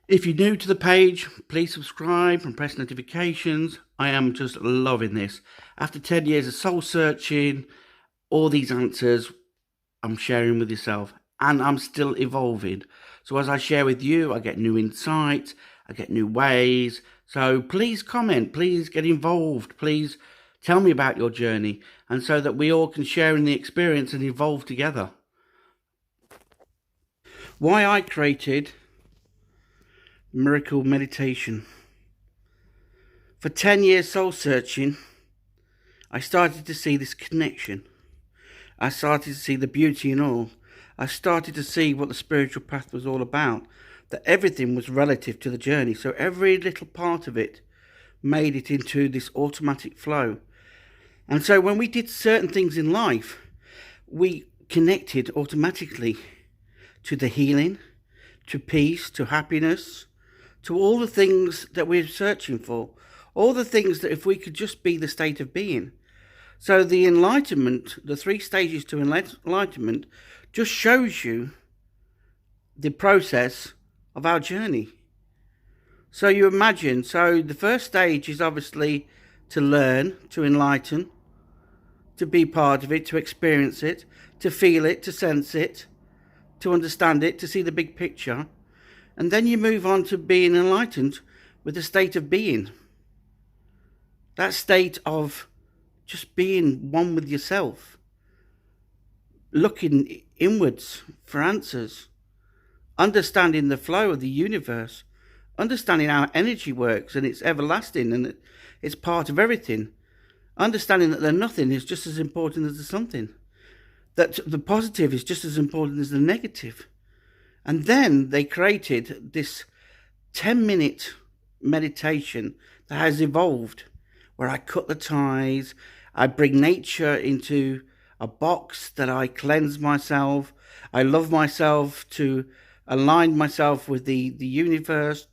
If you're new to the page, please subscribe and press notifications. I am just loving this. After 10 years of soul searching, all these answers I'm sharing with yourself, and I'm still evolving. So as I share with you, I get new insights, I get new ways. So please comment, please get involved, please tell me about your journey, and so that we all can share in the experience and evolve together. Why I created Miracle Meditation. For 10 years soul searching, I started to see this connection. I started to see the beauty in all. I started to see what the spiritual path was all about, that everything was relative to the journey. So every little part of it made it into this automatic flow. And so when we did certain things in life, we connected automatically to the healing, to peace, to happiness, to all the things that we're searching for, all the things that if we could just be the state of being. So the enlightenment, the 3 stages to enlightenment, just shows you the process of our journey. So you imagine, so the first stage is obviously to learn, to enlighten, to be part of it, to experience it, to feel it, to sense it, to understand it, to see the big picture. And then you move on to being enlightened with the state of being. That state of just being one with yourself. Looking inwards for answers. Understanding the flow of the universe. Understanding how energy works and it's everlasting and it's part of everything. Understanding that the nothing is just as important as the something. That the positive is just as important as the negative. And then they created this 10-minute meditation that has evolved, where I cut the ties, I bring nature into a box, that I cleanse myself, I love myself to align myself with the universe.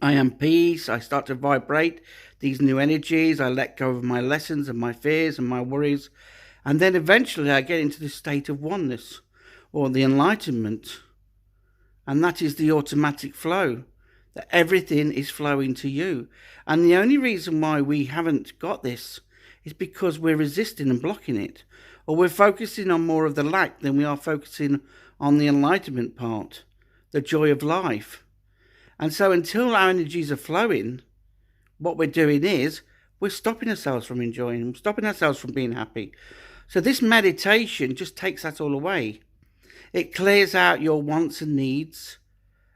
I am peace, I start to vibrate these new energies, I let go of my lessons and my fears and my worries, and then eventually I get into this state of oneness, or the enlightenment. And that is the automatic flow, that everything is flowing to you. And the only reason why we haven't got this is because we're resisting and blocking it, or we're focusing on more of the lack than we are focusing on the enlightenment part, the joy of life. And so until our energies are flowing, what we're doing is we're stopping ourselves from enjoying, stopping ourselves from being happy. So this meditation just takes that all away. It clears out your wants and needs,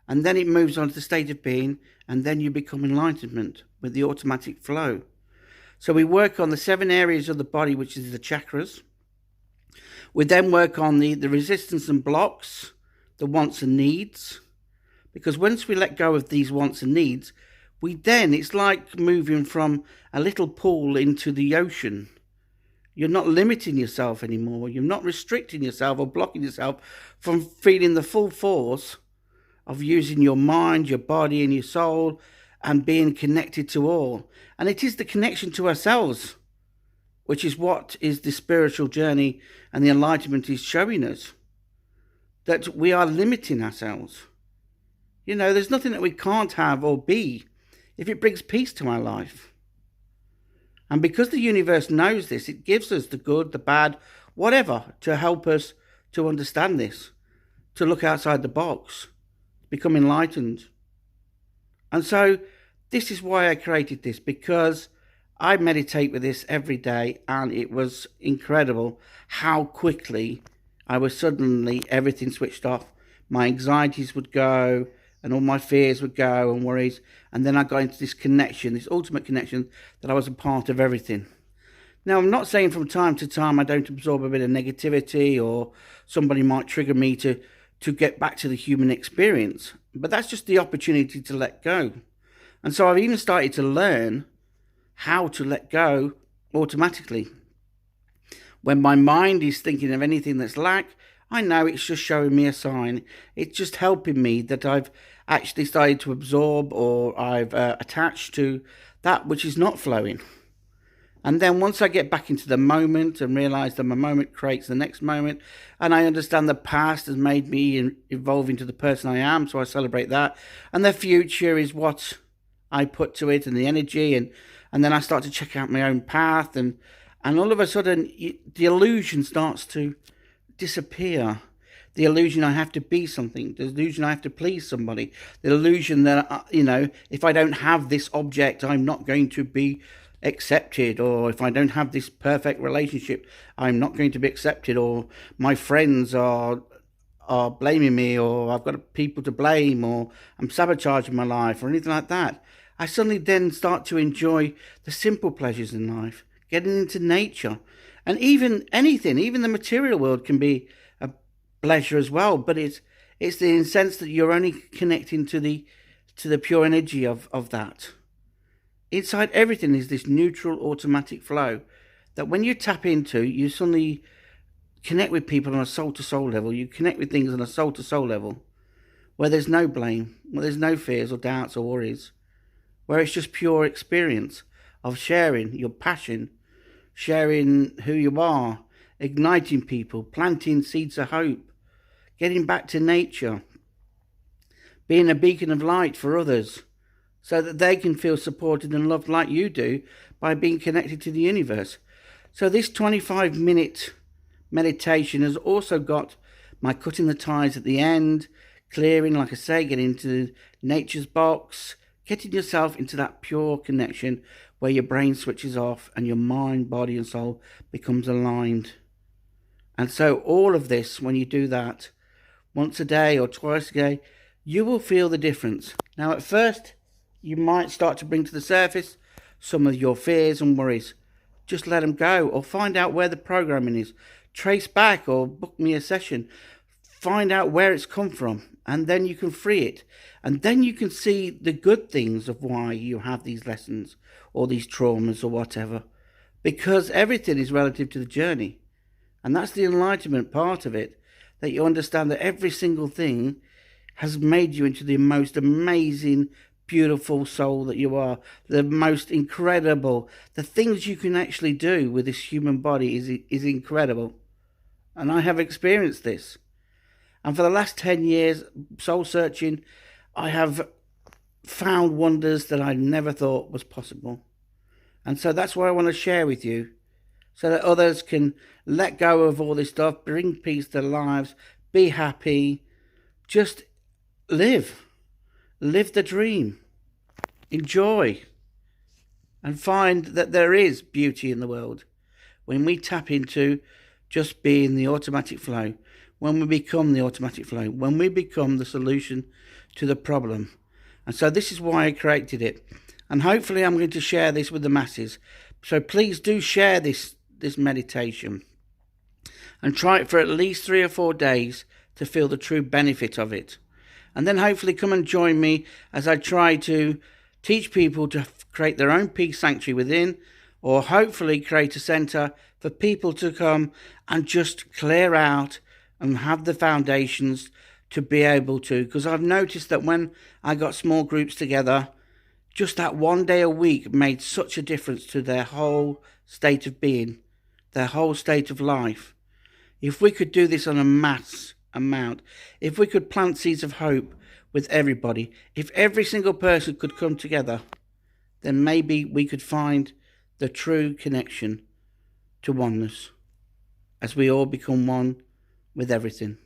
and then it moves on to the state of being, and then you become enlightenment with the automatic flow. So we work on the 7 areas of the body, which is the chakras. We then work on the resistance and blocks, the wants and needs, because once we let go of these wants and needs, it's like moving from a little pool into the ocean. You're not limiting yourself anymore. You're not restricting yourself or blocking yourself from feeling the full force of using your mind, your body, and your soul, and being connected to all. And it is the connection to ourselves, which is what is the spiritual journey and the enlightenment is showing us, that we are limiting ourselves. There's nothing that we can't have or be if it brings peace to our life. And because the universe knows this, it gives us the good, the bad, whatever, to help us to understand this, to look outside the box, become enlightened. And so this is why I created this, because I meditate with this every day, and it was incredible how quickly I was suddenly, everything switched off. My anxieties would go, and all my fears would go and worries. And then I got into this connection, this ultimate connection, that I was a part of everything. Now, I'm not saying from time to time I don't absorb a bit of negativity, or somebody might trigger me to get back to the human experience. But that's just the opportunity to let go. And so I've even started to learn how to let go automatically. When my mind is thinking of anything that's lack, I know it's just showing me a sign. It's just helping me that I've actually started to absorb, or I've attached to that which is not flowing. And then once I get back into the moment and realize that my moment creates the next moment, and I understand the past has made me evolve into the person I am, so I celebrate that. And the future is what I put to it and the energy, and then I start to check out my own path, and all of a sudden the illusion starts to disappear. The illusion I have to be something, the illusion I have to please somebody, the illusion that, if I don't have this object, I'm not going to be accepted, or if I don't have this perfect relationship, I'm not going to be accepted, or my friends are blaming me, or I've got people to blame, or I'm sabotaging my life, or anything like that. I suddenly then start to enjoy the simple pleasures in life, getting into nature, and even anything, even the material world can be a pleasure as well. But it's the sense that you're only connecting to the pure energy of that. Inside everything is this neutral automatic flow that when you tap into, you suddenly connect with people on a soul-to-soul level. You connect with things on a soul-to-soul level where there's no blame, where there's no fears or doubts or worries, where it's just pure experience of sharing your passion, sharing who you are, igniting people, planting seeds of hope, getting back to nature, being a beacon of light for others, so that they can feel supported and loved like you do by being connected to the universe. So this 25-minute meditation has also got my cutting the ties at the end, clearing, like I say, getting into nature's box, getting yourself into that pure connection where your brain switches off and your mind, body and soul becomes aligned. And so all of this, when you do that once a day or twice a day, you will feel the difference. Now at first, you might start to bring to the surface some of your fears and worries. Just let them go, or find out where the programming is. Trace back or book me a session. Find out where it's come from, and then you can free it. And then you can see the good things of why you have these lessons or these traumas or whatever. Because everything is relative to the journey. And that's the enlightenment part of it, that you understand that every single thing has made you into the most amazing, beautiful soul that you are, the most incredible. The things you can actually do with this human body is incredible. And I have experienced this. And for the last 10 years, soul searching, I have found wonders that I never thought was possible. And so that's what I want to share with you, so that others can let go of all this stuff, bring peace to their lives, be happy, just live the dream, enjoy, and find that there is beauty in the world when we tap into just being the automatic flow, when we become the automatic flow, when we become the solution to the problem. And so this is why I created it. And hopefully I'm going to share this with the masses. So please do share this meditation and try it for at least 3 or 4 days to feel the true benefit of it. And then hopefully come and join me as I try to teach people to create their own peace sanctuary within, or hopefully create a centre for people to come and just clear out and have the foundations to be able to. Because I've noticed that when I got small groups together, just that 1 day a week made such a difference to their whole state of being, their whole state of life. If we could do this on a mass amount, if we could plant seeds of hope with everybody, if every single person could come together, then maybe we could find the true connection to oneness as we all become one with everything.